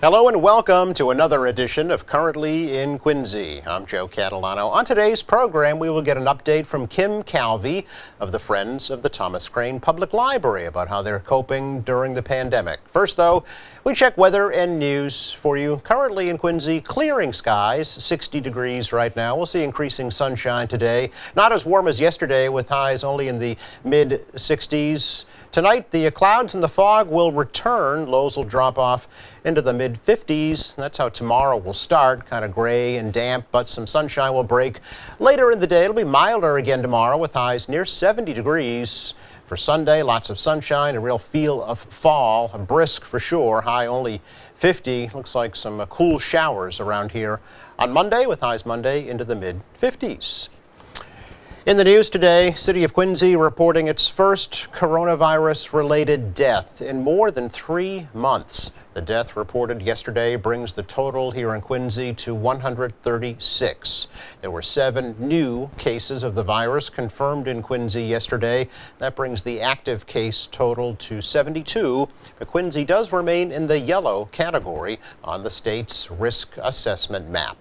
Hello and welcome to another edition of Currently in Quincy. I'm Joe Catalano. On today's program, we will get an update from Kim Calvi of the Friends of the Thomas Crane Public Library about how they're coping during the pandemic. First, though, we check weather and news for you. Currently in Quincy, clearing skies, 60 degrees right now. We'll see increasing sunshine today. Not as warm as yesterday with highs only in the mid-60s. Tonight, the clouds and the fog will return. Lows will drop off into the mid-50s. That's how tomorrow will start, kind of gray and damp, but some sunshine will break. Later in the day, it'll be milder again tomorrow with highs near 70 degrees. For Sunday, lots of sunshine, a real feel of fall, brisk for sure, high only 50. Looks like some cool showers around here on Monday with highs Monday into the mid-50s. In the news today, City of Quincy reporting its first coronavirus-related death in more than 3 months. The death reported yesterday brings the total here in Quincy to 136. There were 7 new cases of the virus confirmed in Quincy yesterday. That brings the active case total to 72. But Quincy does remain in the yellow category on the state's risk assessment map.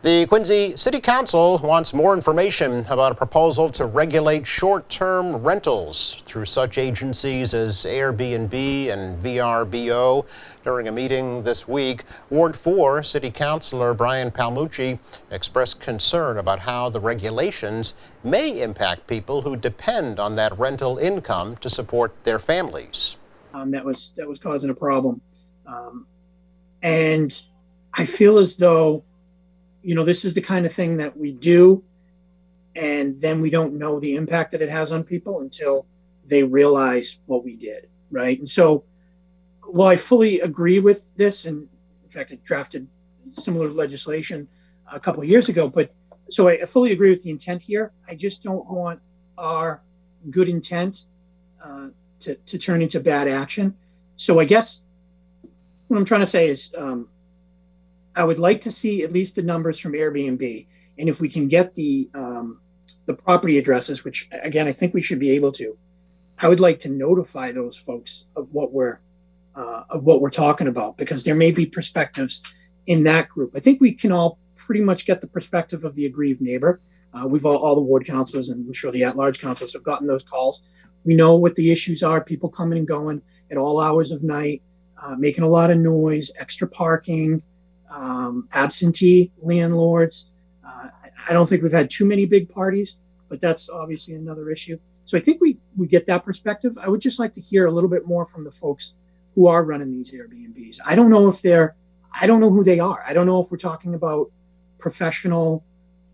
The Quincy City Council wants more information about a proposal to regulate short-term rentals through such agencies as Airbnb and VRBO. During a meeting this week, Ward 4 City Councilor Brian Palmucci expressed concern about how the regulations may impact people who depend on that rental income to support their families. That was causing a problem. And I feel as though this is the kind of thing that we do, and then we don't know the impact that it has on people until they realize what we did, right? And so, while I fully agree with this, and in fact, I drafted similar legislation a couple of years ago, but so I fully agree with the intent here. I just don't want our good intent to turn into bad action. So I guess what I'm trying to say is, I would like to see at least the numbers from Airbnb, and if we can get the property addresses, which again I think we should be able to, I would like to notify those folks of what we're talking about, because there may be perspectives in that group. I think we can all pretty much get the perspective of the aggrieved neighbor. We've all the ward councilors, and I'm sure the at-large councilors have gotten those calls. We know what the issues are: people coming and going at all hours of night, making a lot of noise, extra parking. Absentee landlords. I don't think we've had too many big parties, but that's obviously another issue. So I think we get that perspective. I would just like to hear a little bit more from the folks who are running these Airbnbs. I don't know who they are. I don't know if we're talking about professional,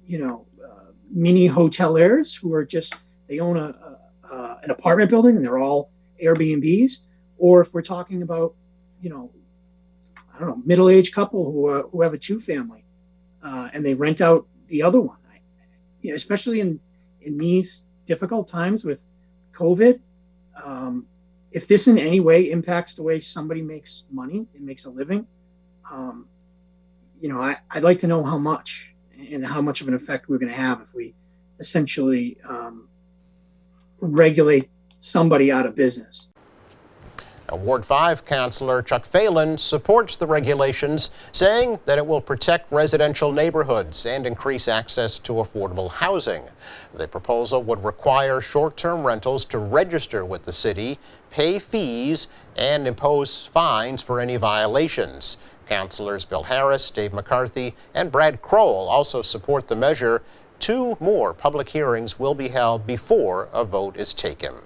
mini hoteliers who are they own an apartment building and they're all Airbnbs, or if we're talking about, I don't know, middle-aged couple who have a 2-family, and they rent out the other one. Especially in these difficult times with COVID, if this in any way impacts the way somebody makes money and makes a living, I'd like to know how much and how much of an effect we're going to have if we essentially regulate somebody out of business. Ward 5 Councilor Chuck Phelan supports the regulations, saying that it will protect residential neighborhoods and increase access to affordable housing. The proposal would require short-term rentals to register with the city, pay fees, and impose fines for any violations. Councilors Bill Harris, Dave McCarthy, and Brad Crowell also support the measure. 2 more public hearings will be held before a vote is taken.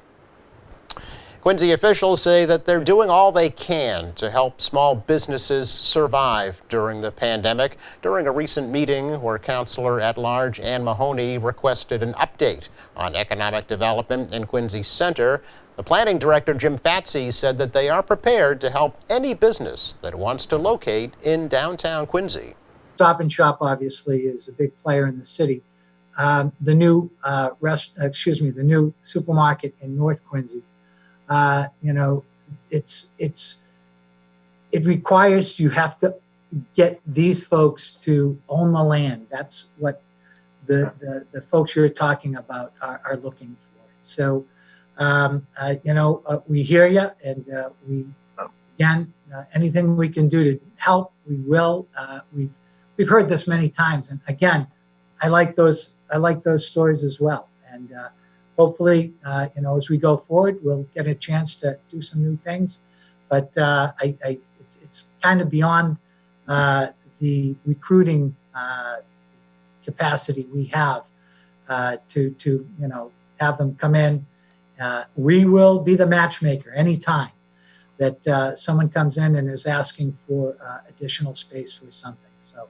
Quincy officials say that they're doing all they can to help small businesses survive during the pandemic. During a recent meeting where Councilor at-large Ann Mahoney requested an update on economic development in Quincy Center, the planning director Jim Fatsey said that they are prepared to help any business that wants to locate in downtown Quincy. Stop and Shop obviously is a big player in the city. The new the new supermarket in North Quincy. It requires you have to get these folks to own the land. That's what the folks you're talking about are looking for. So, we hear you, and we again, anything we can do to help, we will. We've heard this many times, and again, I like those stories as well. And hopefully, as we go forward, we'll get a chance to do some new things. But it's kind of beyond the recruiting capacity we have to have them come in. We will be the matchmaker anytime that someone comes in and is asking for additional space for something. So.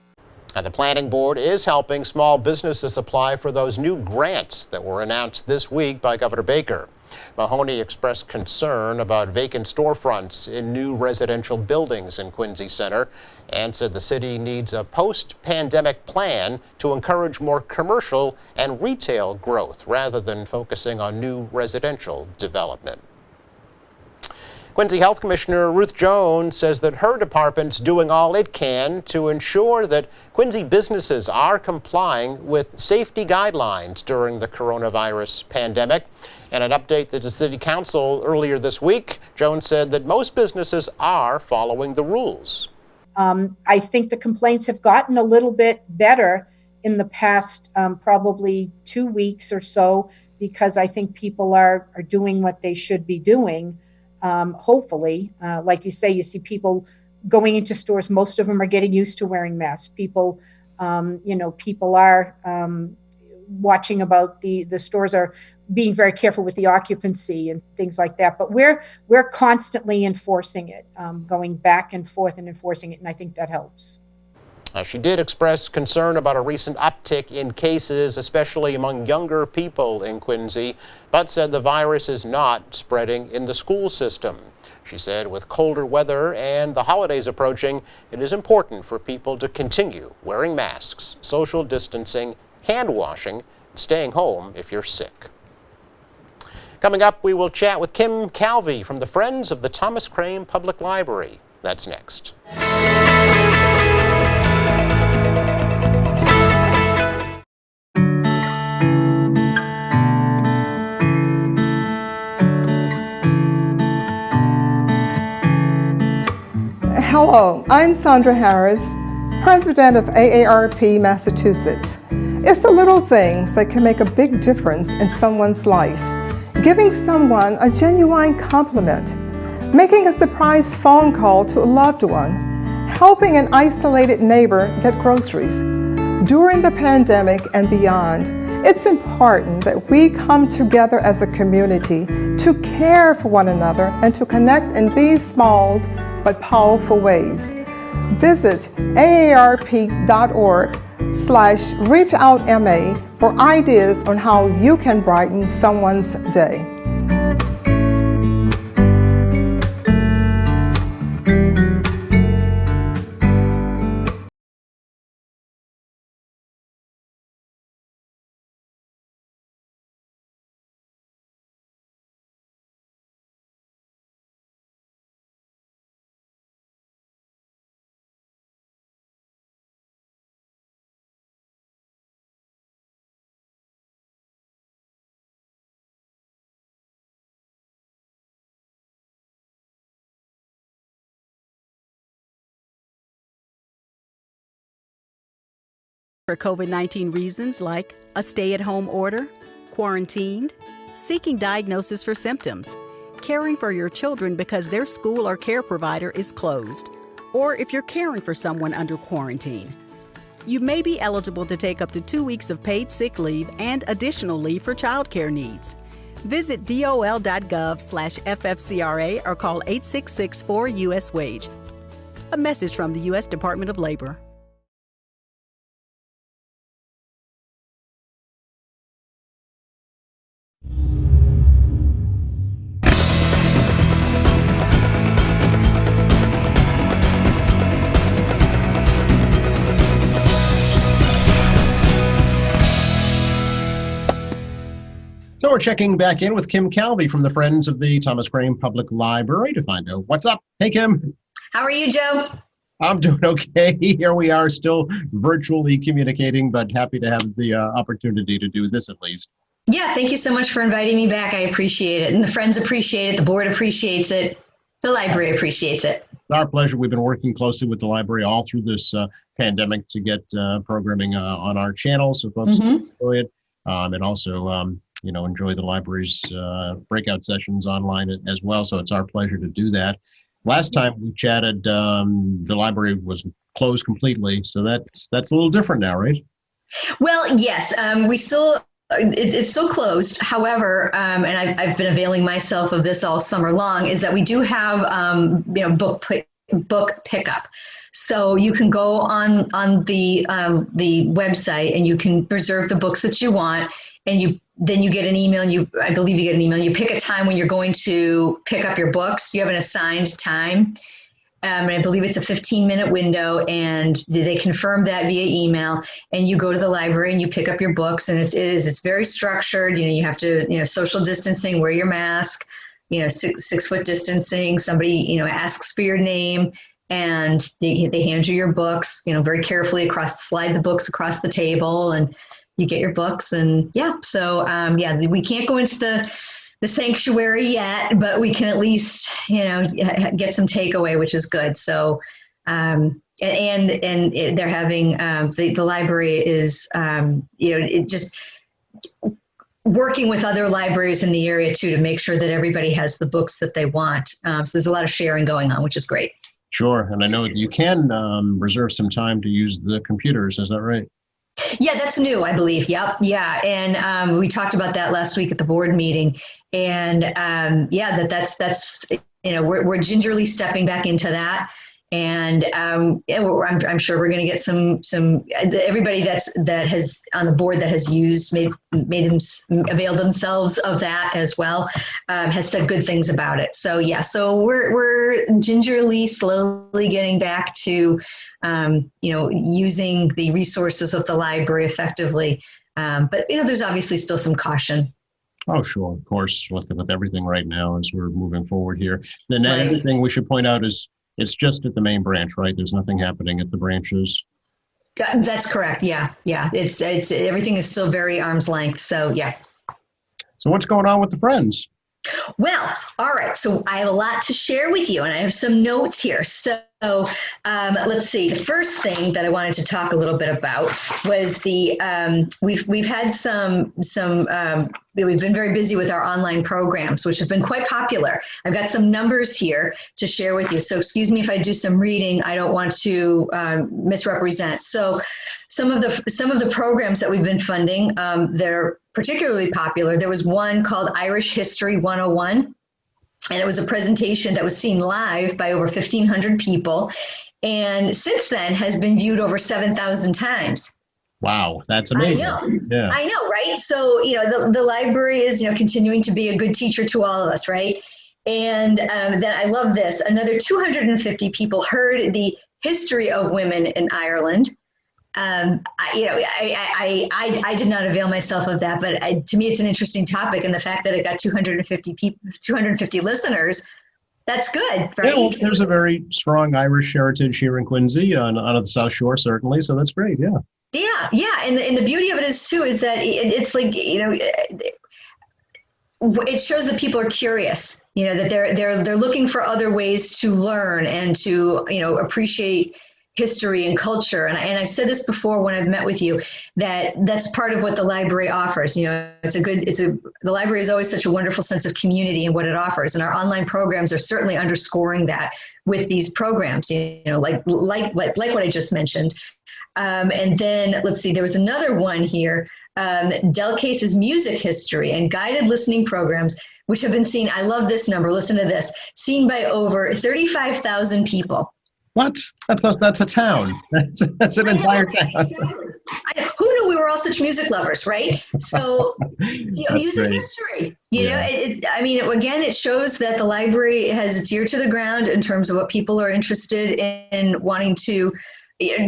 And the Planning Board is helping small businesses apply for those new grants that were announced this week by Governor Baker. Mahoney expressed concern about vacant storefronts in new residential buildings in Quincy Center and said the city needs a post-pandemic plan to encourage more commercial and retail growth rather than focusing on new residential development. Quincy Health Commissioner Ruth Jones says that her department's doing all it can to ensure that Quincy businesses are complying with safety guidelines during the coronavirus pandemic. In an update to the City Council earlier this week, Jones said that most businesses are following the rules. I think the complaints have gotten a little bit better in the past probably 2 weeks or so, because I think people are doing what they should be doing. Hopefully, like you say, you see people going into stores. Most of them are getting used to wearing masks. People are watching about the stores are being very careful with the occupancy and things like that. But we're constantly enforcing it, going back and forth and enforcing it, and I think that helps. She did express concern about a recent uptick in cases, especially among younger people in Quincy, but said the virus is not spreading in the school system. She said with colder weather and the holidays approaching, it is important for people to continue wearing masks, social distancing, hand washing, and staying home if you're sick. Coming up, we will chat with Kim Calvey from the Friends of the Thomas Crane Public Library. That's next. Hello, I'm Sandra Harris, President of AARP Massachusetts. It's the little things that can make a big difference in someone's life. Giving someone a genuine compliment, making a surprise phone call to a loved one, helping an isolated neighbor get groceries. During the pandemic and beyond, it's important that we come together as a community to care for one another and to connect in these small but powerful ways. Visit aarp.org/reachoutma for ideas on how you can brighten someone's day. For COVID-19 reasons like a stay-at-home order, quarantined, seeking diagnosis for symptoms, caring for your children because their school or care provider is closed, or if you're caring for someone under quarantine. You may be eligible to take up to 2 weeks of paid sick leave and additional leave for childcare needs. Visit dol.gov/FFCRA or call 866-4-US-WAGE. A message from the U.S. Department of Labor. So we're checking back in with Kim Calvey from the Friends of the Thomas Crane Public Library to find out what's up. Hey, Kim. How are you, Joe? I'm doing okay. Here we are still virtually communicating, but happy to have the opportunity to do this at least. Yeah, thank you so much for inviting me back. I appreciate it. And the Friends appreciate it. The board appreciates it. The library appreciates it. our pleasure. We've been working closely with the library all through this pandemic to get programming on our channel, so folks can enjoy it, and also enjoy the library's breakout sessions online as well. So it's our pleasure to do that. Last time we chatted, the library was closed completely, so that's a little different now, right? Well, yes, we still. It's still closed. However, and I've been availing myself of this all summer long, is that we do have book pickup. So you can go on the website and you can reserve the books that you want, and then you get an email. I believe you get an email. You pick a time when you're going to pick up your books. You have an assigned time. And I believe it's a 15-minute window, and they confirm that via email. And you go to the library and you pick up your books, and it's very structured. You have to social distancing, wear your mask, 6 foot distancing. Somebody asks for your name, and they hand you your books. Very carefully slide the books across the table, and you get your books. And so we can't go into the sanctuary yet, but we can at least, get some takeaway, which is good. So, and they're having, the library is, just working with other libraries in the area too, to make sure that everybody has the books that they want. So there's a lot of sharing going on, which is great. Sure. And I know you can reserve some time to use the computers. Is that right? Yeah, that's new, I believe. Yep. Yeah. And we talked about that last week at the board meeting. And that's we're gingerly stepping back into that. And I'm sure we're going to get some everybody that has on the board that has availed themselves of that as well, has said good things about it. So so we're gingerly, slowly getting back to using the resources of the library effectively. But there's obviously still some caution. Oh, sure. Of course, with everything right now as we're moving forward here. Then Right. everything we should point out is it's just at the main branch, right? There's nothing happening at the branches. That's correct. Yeah. It's everything is still very arm's length. So yeah. So what's going on with the Friends? Well, all right. So I have a lot to share with you, and I have some notes here. So let's see. The first thing that I wanted to talk a little bit about was we've had we've been very busy with our online programs, which have been quite popular. I've got some numbers here to share with you. So excuse me if I do some reading. I don't want to misrepresent. So some of the programs that we've been funding, they're particularly popular. There was one called Irish History 101. And it was a presentation that was seen live by over 1,500 people. And since then has been viewed over 7,000 times. Wow, that's amazing. I know. Yeah. I know, right? So, the library is, continuing to be a good teacher to all of us, right? And then I love this. Another 250 people heard the history of women in Ireland. I did not avail myself of that, but to me, it's an interesting topic. And the fact that it got 250 listeners, that's good, right? Yeah, well, there's a very strong Irish heritage here in Quincy on the South Shore, certainly. So that's great. Yeah. Yeah. And the beauty of it is too, is that it's like, it shows that people are curious, that they're looking for other ways to learn and to, appreciate history and culture. And I've said this before when I've met with you, that's part of what the library offers. The library is always such a wonderful sense of community in what it offers. And our online programs are certainly underscoring that with these programs, like what I just mentioned. And then let's see, there was another one here, Del Case's music history and guided listening programs, which have been seen. I love this number. Listen to this, seen by over 35,000 people. What? That's a town. That's an entire town. Exactly. Who knew we were all such music lovers, right? So, music great. history. Yeah. It shows that the library has its ear to the ground in terms of what people are interested in wanting to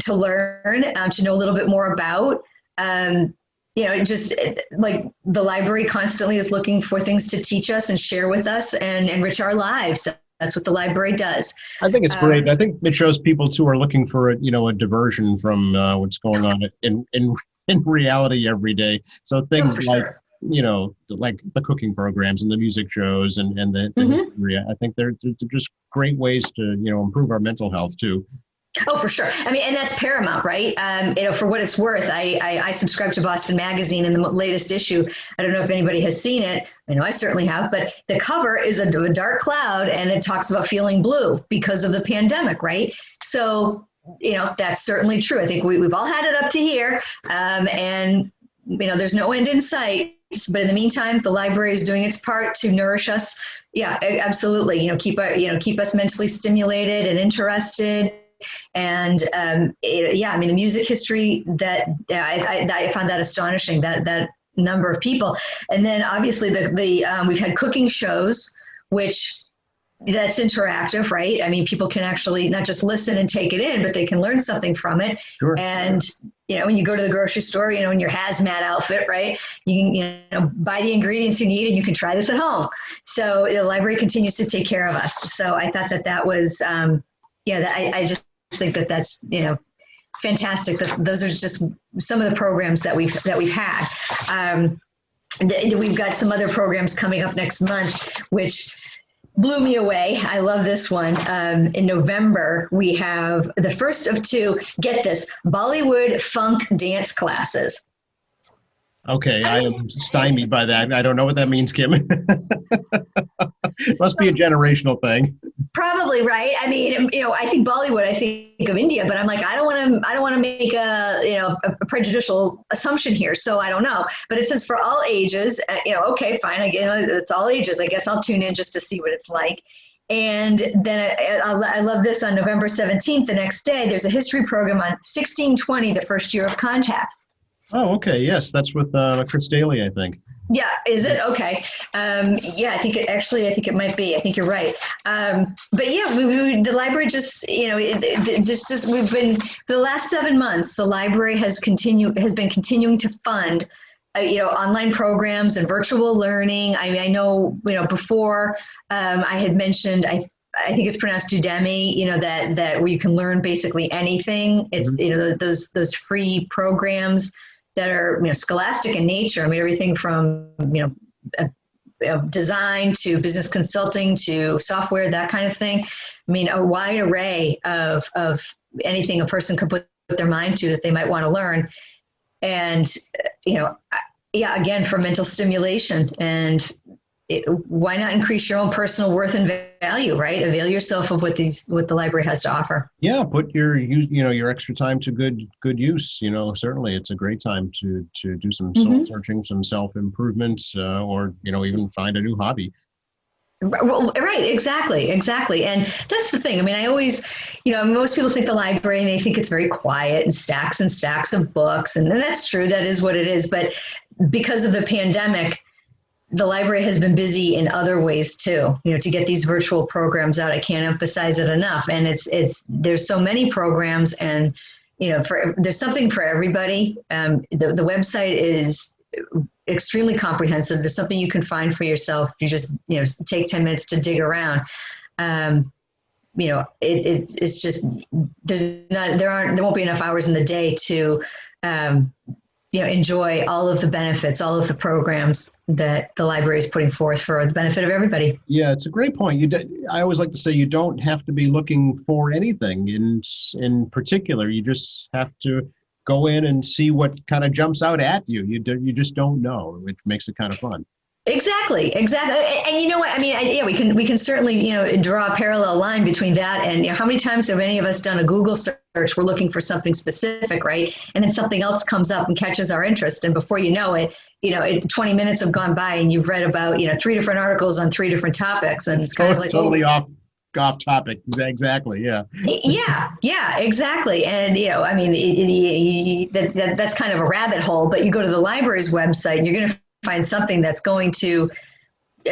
learn, to know a little bit more about. Just like the library constantly is looking for things to teach us and share with us and enrich our lives. That's what the library does. I think it's great. I think it shows people too are looking for a diversion from what's going on in reality every day. So things for like sure. like the cooking programs and the music shows and the Mhm. history. I think they're just great ways to, improve our mental health too. Oh, for sure. I mean, and that's paramount, right? For what it's worth, I subscribe to Boston Magazine, and the latest issue, I don't know if anybody has seen it. I know I certainly have, but the cover is a dark cloud, and it talks about feeling blue because of the pandemic, right? So, that's certainly true. I think we've all had it up to here, and there's no end in sight. But in the meantime, the library is doing its part to nourish us. Yeah, absolutely. Keep us mentally stimulated and interested. And the music history I found that astonishing, that number of people. And then obviously we've had cooking shows, which that's interactive, right? I mean, people can actually not just listen and take it in, but they can learn something from it. Sure. And when you go to the grocery store, in your hazmat outfit, right, you can buy the ingredients you need, and you can try this at home. So the library continues to take care of us. So I thought that was I just think that's fantastic. Those are just some of the programs that we've had. We've got some other programs coming up next month, which blew me away. I love this one. In November, we have the first of two, get this, Bollywood funk dance classes. Okay, I am stymied by that. I don't know what that means, Kim. Must be a generational thing. Probably, right. I mean, I think Bollywood, I think of India, but I'm like, I don't want to make a prejudicial assumption here. So I don't know, but it says for all ages, okay, fine. Again, it's all ages. I guess I'll tune in just to see what it's like. And then I love this. On November 17th, the next day, there's a history program on 1620, the first year of contact. Oh, okay. Yes, that's with Chris Daly, I think. Yeah, is it? Okay. I think it might be. I think you're right. But yeah, the library just, we've been, for the last 7 months, the library has been continuing to fund, online programs and virtual learning. I mean, I know, before I had mentioned, I think it's pronounced Udemy, that where you can learn basically anything. It's, those free programs that are, scholastic in nature. I mean, everything from, design to business consulting to software, that kind of thing. I mean, a wide array of anything a person could put their mind to that they might want to learn. And, again, for mental stimulation. And why not increase your own personal worth and value, right? Avail yourself of what the library has to offer. Yeah, put your extra time to good use. Certainly it's a great time to do some soul searching, some self-improvement, or even find a new hobby. Well, right, exactly. And that's the thing. I mean, I always, most people think the library, and they think it's very quiet and stacks of books, and that's true. That is what it is. But because of the pandemic, the library has been busy in other ways too, to get these virtual programs out. I can't emphasize it enough. And there's so many programs, and, there's something for everybody. The website is extremely comprehensive. There's something you can find for yourself. You just, take 10 minutes to dig around. It's just, there won't be enough hours in the day to, enjoy all of the benefits, all of the programs that the library is putting forth for the benefit of everybody. Yeah, it's a great point. I always like to say you don't have to be looking for anything in particular. You just have to go in and see what kind of jumps out at you. You just don't know, which makes it kind of fun. Exactly. And you know what? I mean, we can certainly, draw a parallel line between that and how many times have any of us done a Google search? We're looking for something specific, right? And then something else comes up and catches our interest. And before you know it, 20 minutes have gone by and you've read about, 3 different articles on 3 different topics. And it's kind of like totally off topic. Exactly. Yeah. Yeah, exactly. And, that's kind of a rabbit hole, but you go to the library's website and you're going to find something that's going to,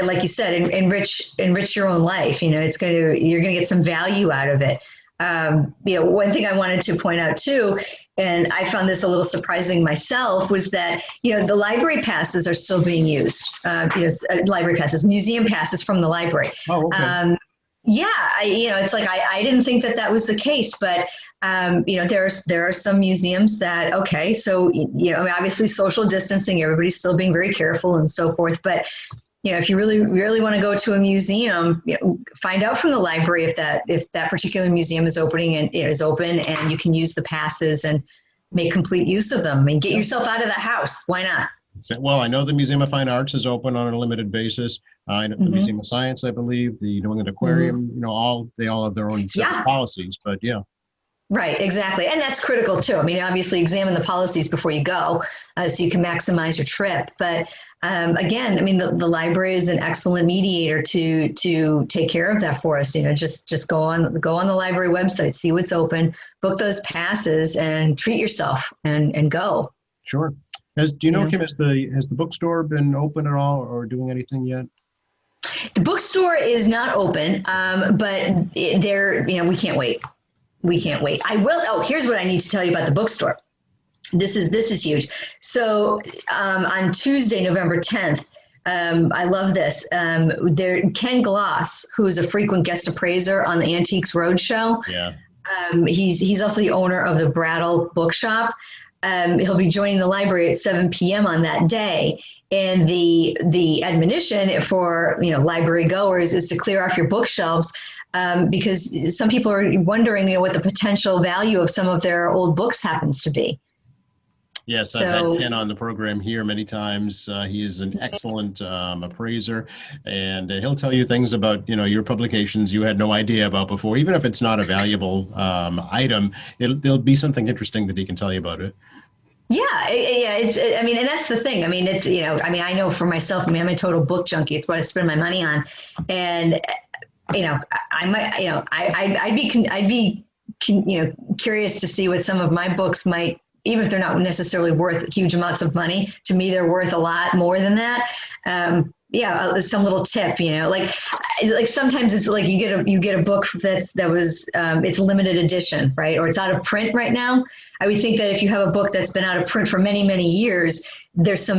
like you said, enrich your own life. You're going to get some value out of it. One thing I wanted to point out too, and I found this a little surprising myself, was that, the library passes are still being used. Library passes, museum passes from the library. Oh, okay. Yeah, it's like I didn't think that that was the case, but there are some museums that okay, so I mean, obviously social distancing, everybody's still being very careful and so forth, but if you really want to go to a museum, find out from the library if that particular museum is opening and is open, and you can use the passes and make complete use of them. I mean, get yourself out of the house. Why not? Well, I know the Museum of Fine Arts is open on a limited basis. I know the Museum of Science, I believe, the New England Aquarium, they all have their own separate policies, but yeah. Right, exactly. And that's critical too. I mean, obviously examine the policies before you go so you can maximize your trip. But again, I mean, the library is an excellent mediator to take care of that for us. Just go on the library website, see what's open, book those passes and treat yourself and go. Sure. Do you know, Kim, has the bookstore been open at all or doing anything yet? The bookstore is not open, but we can't wait. We can't wait. I will. Oh, here's what I need to tell you about the bookstore. This is huge. So on Tuesday, November 10th, I love this. Ken Gloss, who is a frequent guest appraiser on the Antiques Roadshow. Yeah. He's also the owner of the Brattle Bookshop. He'll be joining the library at 7 p.m. on that day. And the admonition for library goers is to clear off your bookshelves because some people are wondering what the potential value of some of their old books happens to be. Yes, I've had Ken on the program here many times. He is an excellent appraiser, and he'll tell you things about your publications you had no idea about before. Even if it's not a valuable item, there'll be something interesting that he can tell you about it. Yeah. I mean, and that's the thing. I mean, I know for myself, I mean, I'm a total book junkie. It's what I spend my money on, and I might, I'd be curious to see what some of my books might. Even if they're not necessarily worth huge amounts of money, to me, they're worth a lot more than that. Some little tip, like sometimes it's like you get a book it's limited edition, right? Or it's out of print right now. I would think that if you have a book that's been out of print for many, many years, there's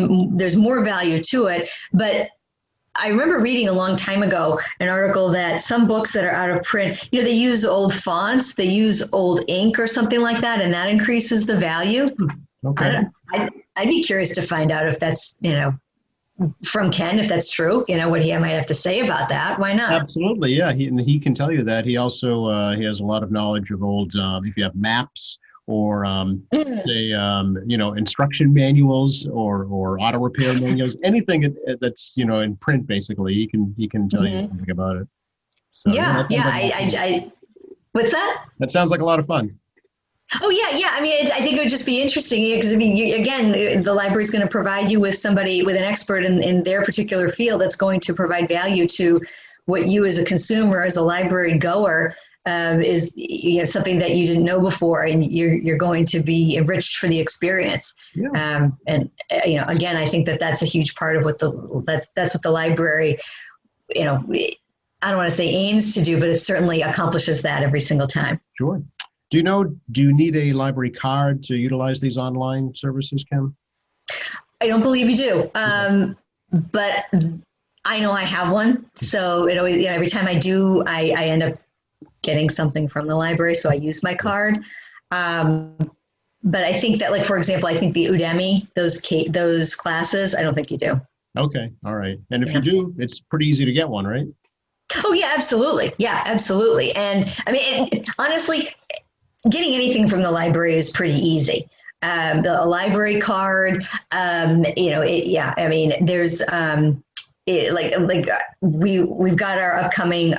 more value to it. But I remember reading a long time ago an article that some books that are out of print, they use old fonts, they use old ink or something like that, and that increases the value. Okay. I'd be curious to find out if that's, from Ken, if that's true, what he might have to say about that. Why not? Absolutely, yeah. He can tell you that. He also he has a lot of knowledge of old, if you have maps or instruction manuals or auto repair manuals, anything that's in print, basically he can tell you something about it. So what's that? That sounds like a lot of fun. Oh yeah. I mean, I think it would just be interesting because the library is going to provide you with an expert in their particular field that's going to provide value to what you as a consumer, as a library goer, is something that you didn't know before, and you're going to be enriched for the experience. Yeah. Again, I think that that's a huge part of that's what the library, I don't want to say aims to do, but it certainly accomplishes that every single time. Sure. Do you need a library card to utilize these online services, Kim? I don't believe you do. But I know I have one. So it always, every time I do, I end up getting something from the library. So I use my card. But I think that, like, for example, I think the Udemy, those classes, I don't think you do. Okay. All right. And if you do, it's pretty easy to get one, right? Oh, yeah, absolutely. Yeah, absolutely. And I mean, honestly, getting anything from the library is pretty easy. The library card, I mean, there's we've got our upcoming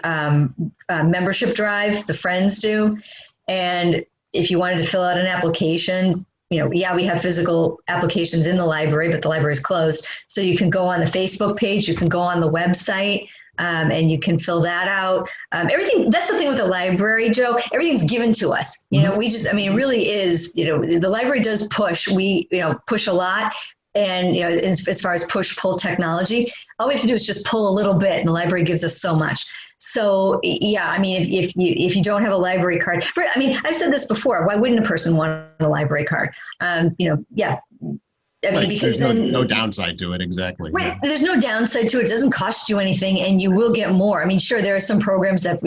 membership drive, the Friends do, and if you wanted to fill out an application, we have physical applications in the library, but the library is closed. So you can go on the Facebook page, you can go on the website, and you can fill that out. Everything, that's the thing with the library, Joe, everything's given to us. It really is, the library does push. We, push a lot. And, as far as push-pull technology, all we have to do is just pull a little bit, and the library gives us so much. So, yeah, I mean, if you don't have a library card, I've said this before, why wouldn't a person want a library card? I mean, Right, because there's then no downside to it, exactly. right, there's no downside to it. It doesn't cost you anything, and you will get more. I mean, sure, there are some programs that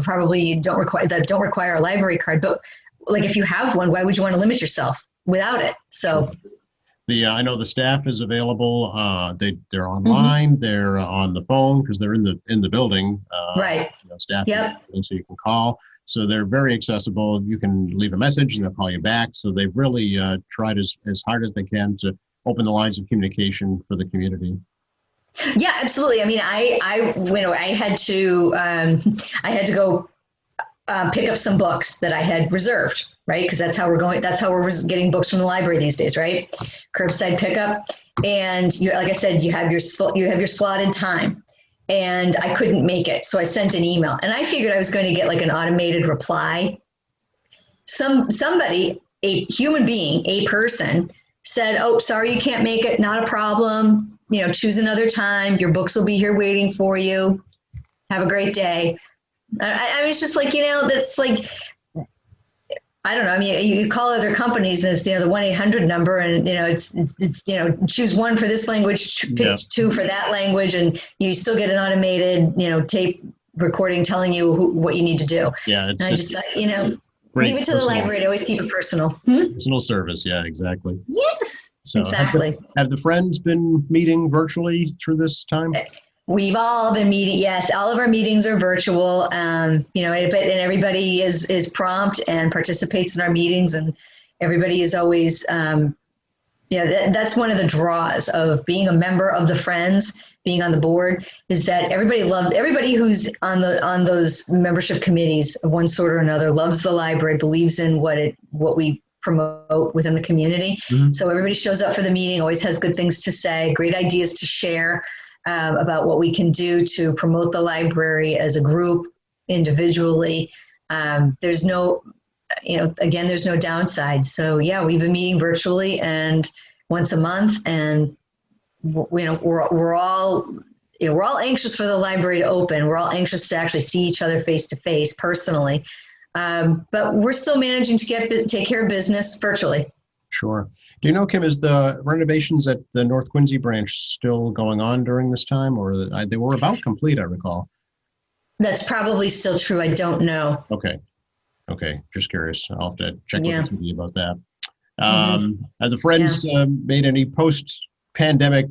probably don't require a library card, but like if you have one, why would you want to limit yourself without it? So I know the staff is available. They're online. They're on the phone because they're in the building. right, Staff, Yep. so you can call. So they're very accessible. You can leave a message and they'll call you back. So they've really tried as hard as they can to open the lines of communication for the community. yeah, absolutely. I mean, I had to go pick up some books that I had reserved, right? Because that's how we're getting books from the library these days, right? Curbside pickup, and like I said, you have your slotted time, and I couldn't make it, so I sent an email, and I figured I was going to get like an automated reply. Somebody, a human being, a person, said, "Oh, sorry, you can't make it. Not a problem. Choose another time. Your books will be here waiting for you. Have a great day." I was just like, that's like, I don't know. I mean, you call other companies and it's, the 1-800 number, and, it's choose one for this language, pick two for that language. And you still get an automated, tape recording telling you what you need to do. Yeah. And I just thought, great leave it to the library to always keep it personal. personal service. Yeah, exactly. Yes, So exactly. Have the friends been meeting virtually through this time? We've all been meeting. Yes, all of our meetings are virtual. And everybody is prompt and participates in our meetings, and everybody is always, that's one of the draws of being a member of the Friends, being on the board, is that everybody who's on those membership committees of one sort or another loves the library, believes in what we promote within the community. Mm-hmm. So everybody shows up for the meeting, always has good things to say, great ideas to share. About what we can do to promote the library as a group, individually. There's no, there's no downside. So yeah, we've been meeting virtually and once a month, and we're all anxious for the library to open. We're all anxious to actually see each other face to face personally, but we're still managing to take care of business virtually. Sure. Do you know, Kim, is the renovations at the North Quincy branch still going on during this time, or they were about complete, I recall? That's probably still true. I don't know. Okay. Just curious. I'll have to check Yeah. with the TV about that. Have the Friends made any post-pandemic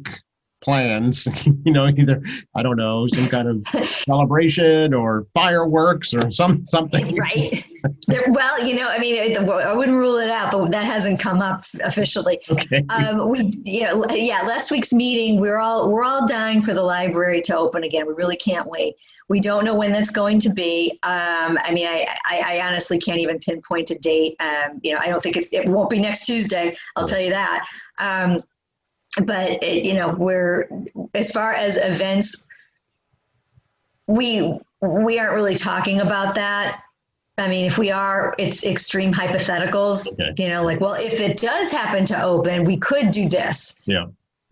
plans? Either, I don't know, some kind of celebration or fireworks or something. Right. Well, I wouldn't rule it out, but that hasn't come up officially. Okay. Last week's meeting, we're all dying for the library to open again. We really can't wait. We don't know when that's going to be. I honestly can't even pinpoint a date. I don't think it won't be next Tuesday. I'll tell you that. But we're, as far as events, we aren't really talking about that. I mean, if we are, it's extreme hypotheticals. Okay. Well, if it does happen to open, we could do this. Yeah.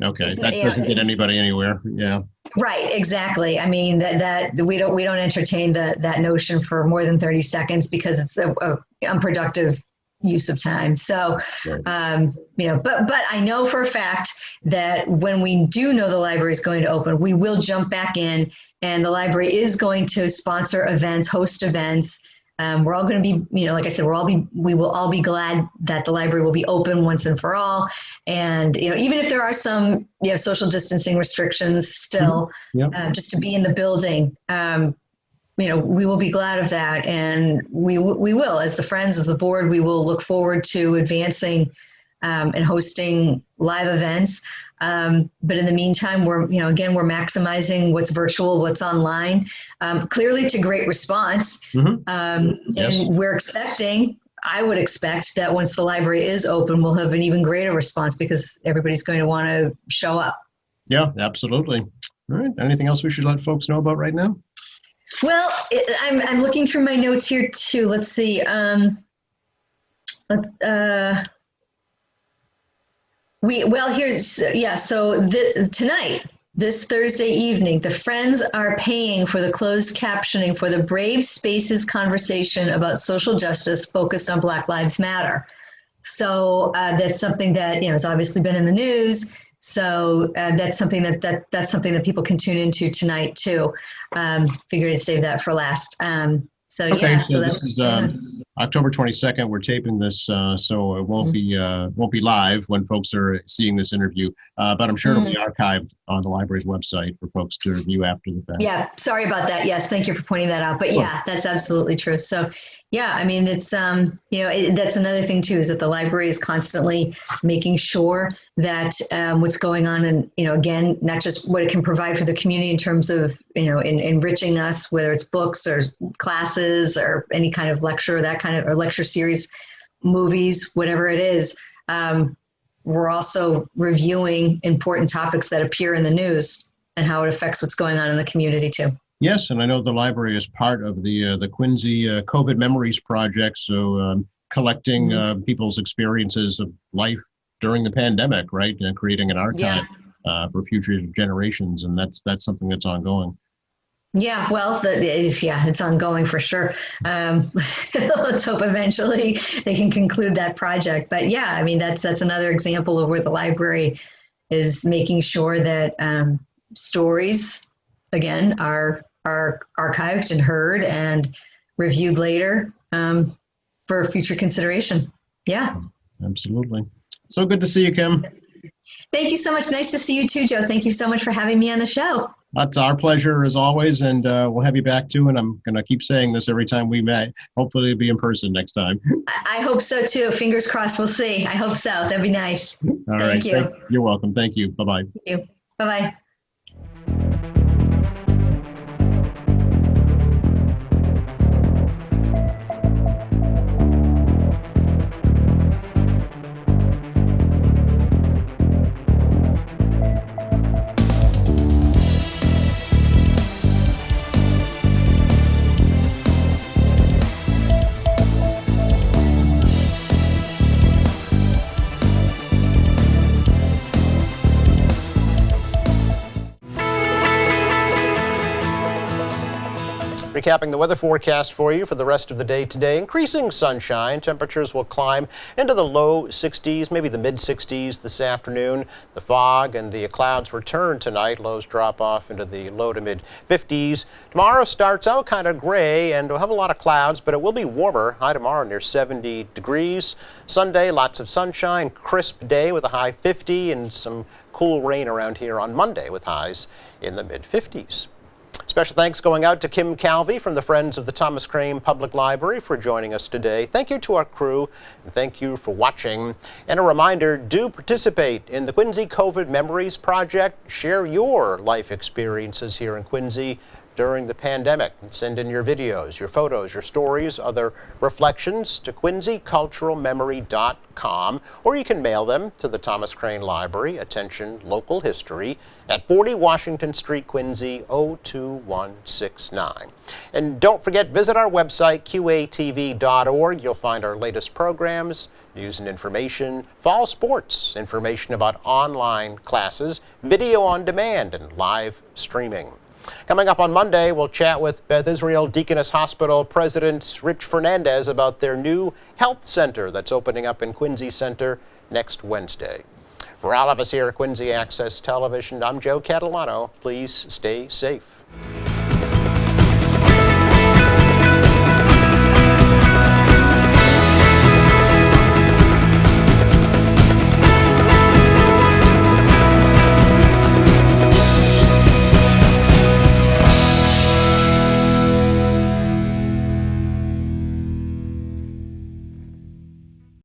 Okay. It's- That doesn't get anybody anywhere. Yeah. Right. Exactly. I mean, that we don't entertain that notion for more than 30 seconds because it's a unproductive use of time. So, Right. but I know for a fact that when we do know the library is going to open, we will jump back in, and the library is going to sponsor events, host events. We're all going to be, like I said, we will all be glad that the library will be open once and for all. And, even if there are some, social distancing restrictions still, just to be in the building, we will be glad of that. And we will, as the Friends, as the board, we will look forward to advancing and hosting live events. But in the meantime, we're maximizing what's virtual, what's online, clearly to great response. Mm-hmm. Yes. And I would expect that once the library is open, we'll have an even greater response because everybody's going to want to show up. Yeah, absolutely. All right. Anything else we should let folks know about right now? Well, I'm looking through my notes here too. Let's see. Tonight, this Thursday evening, the Friends are paying for the closed captioning for the Brave Spaces conversation about social justice focused on Black Lives Matter. So that's something that has obviously been in the news. So that's something that's something that people can tune into tonight too. Figured I'd save that for last. So Okay, yeah, so that's this is October 22nd. We're taping this, so it won't be live when folks are seeing this interview. But I'm sure it'll be archived on the library's website for folks to review after the fact. Yeah, sorry about that. Yes, thank you for pointing that out. But yeah, that's absolutely true. So yeah, I mean, it's that's another thing too, is that the library is constantly making sure that what's going on, and again, not just what it can provide for the community in terms of enriching us, whether it's books or classes or any kind of lecture, or lecture series, movies, whatever it is. We're also reviewing important topics that appear in the news and how it affects what's going on in the community too. Yes, and I know the library is part of the Quincy COVID Memories Project, so collecting people's experiences of life during the pandemic, right? And creating an archive for future generations, and that's something that's ongoing. Yeah, well, it's ongoing for sure. Let's hope eventually they can conclude that project. But yeah, I mean, that's another example of where the library is making sure that stories, again, are archived and heard and reviewed later for future consideration. Yeah. Absolutely. So good to see you, Kim. Thank you so much. Nice to see you too, Joe. Thank you so much for having me on the show. That's our pleasure as always, and we'll have you back too. And I'm going to keep saying this every time we met. Hopefully it'll be in person next time. I hope so too. Fingers crossed. We'll see. I hope so. That'd be nice. All Thank right. you. Thanks. You're welcome. Thank you. Bye-bye. Thank you. Bye-bye. Recapping the weather forecast for you for the rest of the day today. Increasing sunshine. Temperatures will climb into the low 60s, maybe the mid 60s this afternoon. The fog and the clouds return tonight. Lows drop off into the low to mid 50s. Tomorrow starts out kind of gray and we'll have a lot of clouds, but it will be warmer. High tomorrow near 70 degrees. Sunday, lots of sunshine, crisp day with a high 50 and some cool rain around here on Monday with highs in the mid 50s. Special thanks going out to Kim Calvi from the Friends of the Thomas Crane Public Library for joining us today. Thank you to our crew, and thank you for watching. And a reminder, do participate in the Quincy COVID Memories Project. Share your life experiences here in Quincy during the pandemic. Send in your videos, your photos, your stories, other reflections to quincyculturalmemory.com, or you can mail them to the Thomas Crane Library, attention local history, at 40 Washington Street, Quincy, 02169. And don't forget, visit our website, qatv.org. You'll find our latest programs, news and information, fall sports, information about online classes, video on demand, and live streaming. Coming up on Monday, we'll chat with Beth Israel Deaconess Hospital President Rich Fernandez about their new health center that's opening up in Quincy Center next Wednesday. For all of us here at Quincy Access Television, I'm Joe Catalano. Please stay safe.